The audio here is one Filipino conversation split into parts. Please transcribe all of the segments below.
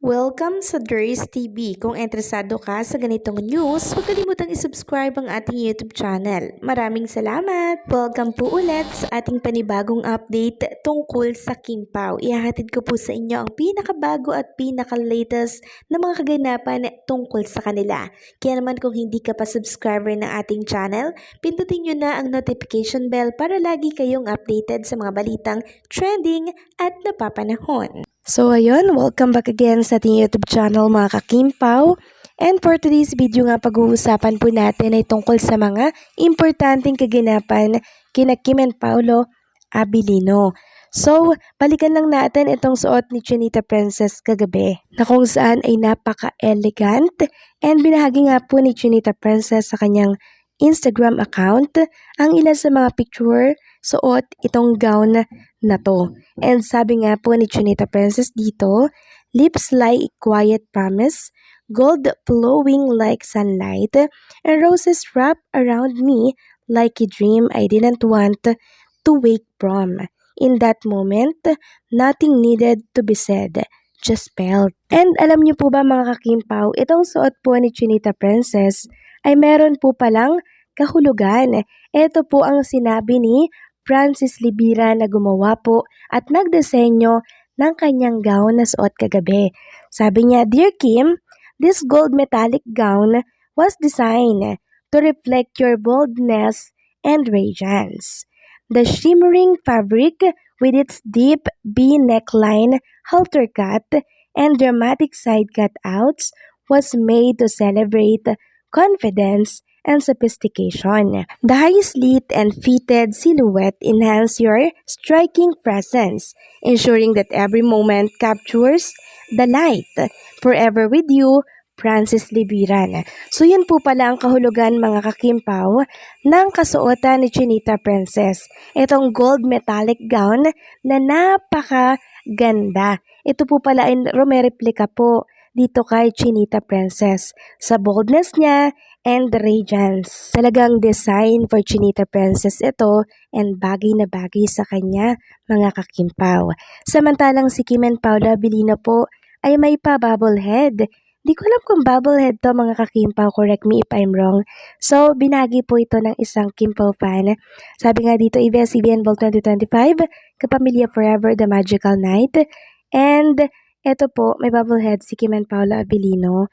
Welcome sa Durs TV. Kung interesado ka sa ganitong news, huwag kalimutang isubscribe ang ating YouTube channel. Maraming salamat! Welcome po ulit sa ating panibagong update tungkol sa Kim Pao. Ihahatid ko po sa inyo ang pinakabago at pinaka-latest na mga kaganapan tungkol sa kanila. Kaya naman kung hindi ka pa subscriber ng ating channel, pindutin nyo na ang notification bell para lagi kayong updated sa mga balitang trending at napapanahon. So ayun, welcome back again sa ating YouTube channel mga ka-Kim-Pao. And for today's video nga, pag-uusapan po natin ay tungkol sa mga importanteng kaganapan kina Kim and Paolo Abilino. So, balikan lang natin itong suot ni Chinita Princess kagabi na kung saan ay napaka-elegant and binahagi nga po ni Chinita Princess sa kanyang Instagram account ang ilan sa mga picture suot itong gown na to. And sabi nga po ni Chinita Princess dito, lips like quiet promise, gold flowing like sunlight, and roses wrap around me like a dream I didn't want to wake from. In that moment, nothing needed to be said, just felt. And alam niyo po ba mga ka-Kim-Pao, itong suot po ni Chinita Princess ay meron po palang kahulugan. Ito po ang sinabi ni Francis Libira na gumawa po at nagdisenyo ng kanyang gown na suot kagabi. Sabi niya, "Dear Kim, this gold metallic gown was designed to reflect your boldness and radiance. The shimmering fabric with its deep V neckline, halter cut, and dramatic side cutouts was made to celebrate confidence and sophistication. The high slit and fitted silhouette enhance your striking presence, ensuring that every moment captures the light. Forever with you, Francis Libiran." So yun po pala ang kahulugan mga ka-Kim-Pao ng kasuotan ni Chinita Princess. Itong gold metallic gown na napakaganda. Ito po pala ay rumereplika po dito kay Chinita Princess sa boldness niya and radiance. Talagang design for Chinita Princess ito and bagay na bagay sa kanya mga ka-Kim-Pao. Samantalang si Kim and Paolo Abilino po ay may pa-bubble head. Di ko alam kung bubble head to mga ka-Kim-Pao, correct me if I'm wrong. So, binagi po ito ng isang Kim-Pao fan. Sabi nga dito, ABS-CBN Ball 2025, Kapamilya Forever, The Magical Night. And eto po, may bubble head si Kim and Paolo Abilino.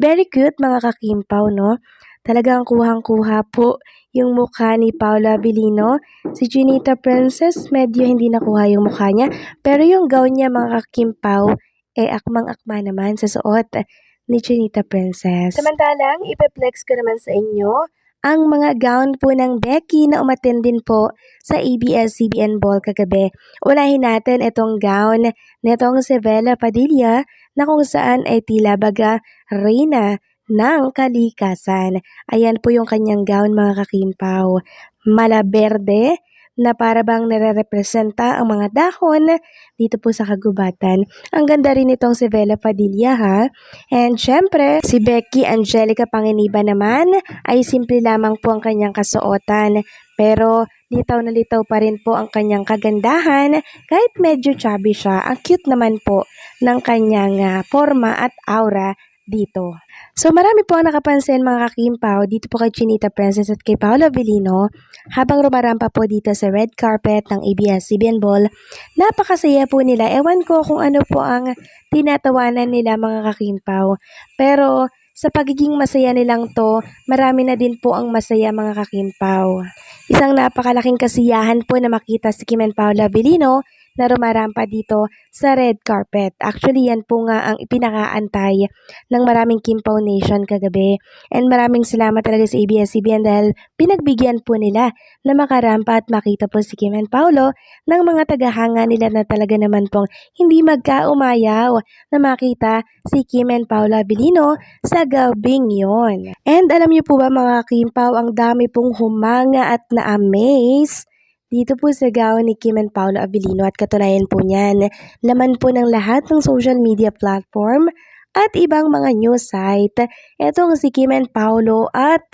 Very cute mga ka-Kim-Pao, no? Talagang kuhang-kuha po yung mukha ni Paolo Abilino. Si Chinita Princess, medyo hindi nakuha yung mukha niya. Pero yung gown niya mga ka-Kim-Pao, akmang-akma naman sa suot ni Chinita Princess. Samantalang, ipeplex ko naman sa inyo ang mga gown po ng Becky na umattend din po sa ABS-CBN Ball kagabi. Unahin natin itong gown nitong si Bella Padilla na kung saan ay tila baga reyna ng kalikasan. Ayan po yung kanyang gown mga ka-Kim-Pao. Mala berde na para bang nare-representa ang mga dahon dito po sa kagubatan. Ang ganda rin itong si Bella Padilla ha. And syempre, si Becky Angelica Panginiba naman ay simple lamang po ang kanyang kasuotan. Pero litaw na litaw pa rin po ang kanyang kagandahan kahit medyo chubby siya. Ang cute naman po ng kanyang forma at aura dito. So marami po ang nakapansin mga ka-Kim-Pao dito po kay Chinita Princess at kay Paolo Abilino habang rumarampa po dito sa red carpet ng ABS-CBN Ball. Napakasaya po nila. Ewan ko kung ano po ang tinatawanan nila mga ka-Kim-Pao. Pero sa pagiging masaya nilang to, marami na din po ang masaya mga ka-Kim-Pao. Isang napakalaking kasiyahan po na makita si Kim and Paolo Abilino na rumarampa dito sa red carpet. Actually, yan po nga ang ipinakaantay ng maraming Kim-Pao Nation kagabi. And maraming salamat talaga sa ABS-CBN dahil pinagbigyan po nila na makarampa at makita po si Kim and Paolo ng mga tagahanga nila na talaga naman pong hindi magkaumayaw na makita si Kim and Paolo Abilino sa gabing yon. And alam niyo po ba mga Kim-Pao, ang dami pong humanga at na-amaze dito po sa gown ni Kim and Paolo Abilino at katunayan po niyan, laman po ng lahat ng social media platform at ibang mga news site. Itong si Kim and Paolo at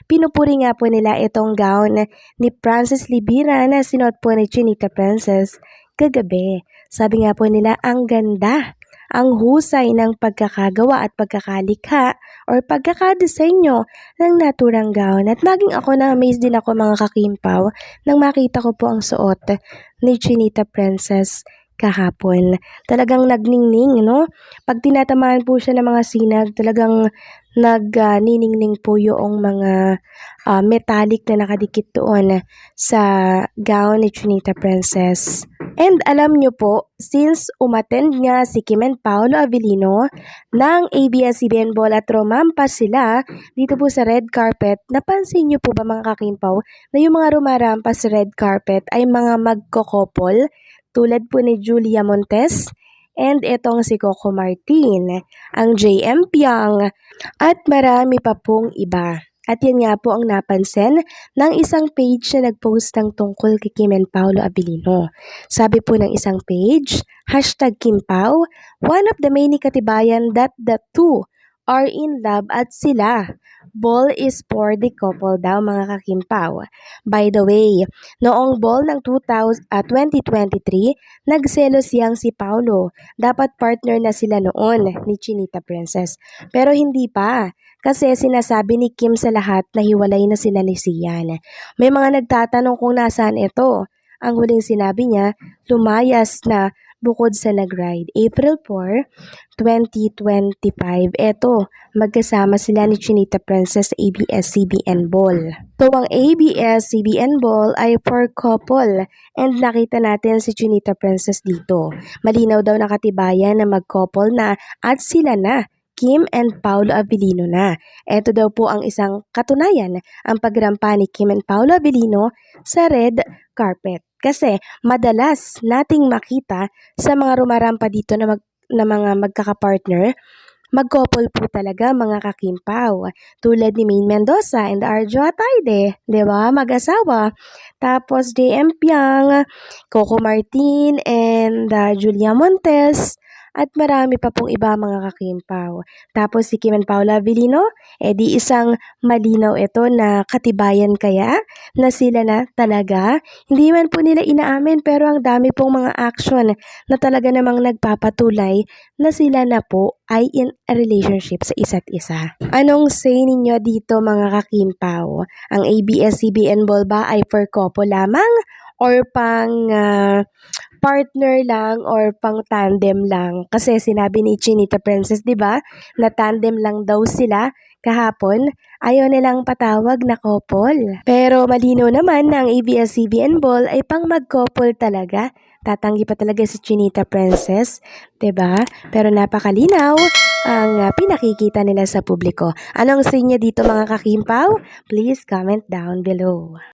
pinupuri nga po nila itong gown ni Francis Libira na sinuot po ni Chinita Princess kagabi. Sabi nga po nila, ang ganda ang husay ng pagkakagawa at pagkakalikha or pagkakadesenyo ng naturang gown. At maging ako na-amaze din ako mga kakimpaw nang makita ko po ang suot ni Chinita Princess kahapon. Talagang nagningning, no? Pag tinatamaan po siya ng mga sinag, talagang nagniningning po yung mga metallic na nakadikit doon sa gown ni Chinita Princess. And alam nyo po, since umattend nga si Kim and Paolo Avellino ng ABS-CBN Ball at rumampa sila dito po sa red carpet, napansin nyo po ba mga kakimpaw na yung mga rumarampa sa red carpet ay mga magkokopol tulad po ni Julia Montes and itong si Coco Martin, ang JM Piang at marami pa pong iba. At yan nga po ang napansin ng isang page na nagpost ng tungkol kay Kim and Paolo Avellino. Sabi po ng isang page, #KimPao, one of the many katibayan that the two are in love at sila. Ball is for the couple daw mga kakimpaw. By the way, noong ball ng 2023, nagselos yang si Paolo. Dapat partner na sila noon ni Chinita Princess. Pero hindi pa. Kasi sinasabi ni Kim sa lahat na hiwalay na sila ni Sian. May mga nagtatanong kung nasaan ito. Ang huling sinabi niya, lumayas na bukod sa nag-ride. April 4, 2025. Eto, magkasama sila ni Chinita Princess sa ABS-CBN Ball. So, ang ABS-CBN Ball ay for couple and nakita natin si Chinita Princess dito. Malinaw daw na katibayan na mag-couple na at sila na. Kim and Paolo Avellino na. Ito daw po ang isang katunayan, ang pagrampa ni Kim and Paolo Avellino sa red carpet. Kasi madalas nating makita sa mga rumarampa dito na mga magkakapartner, mag-couple po talaga mga kakimpaw. Tulad ni Maine Mendoza and Arjo Ataide, di ba? Mag-asawa. Tapos JM Piang, Coco Martin and Julia Montes. At marami pa pong iba mga kakimpaw. Tapos si Kim and Paolo Avellino, di isang malinaw ito na katibayan kaya na sila na talaga. Hindi man po nila inaamin pero ang dami pong mga action na talaga namang nagpapatuloy na sila na po ay in a relationship sa isa't isa. Anong say ninyo dito mga kakimpaw? Ang ABS-CBN Ball ba ay for couple lamang or pang partner lang or pang tandem lang? Kasi sinabi ni Chinita Princess, 'di ba, na tandem lang daw sila kahapon. Ayaw nilang patawag na couple. Pero malino naman na ang ABS-CBN Ball ay pang mag-couple talaga. Tatanggi pa talaga si Chinita Princess, 'di ba? Pero napakalinaw ang pinakikita nila sa publiko. Anong say niyo dito mga kakimpaw? Please comment down below.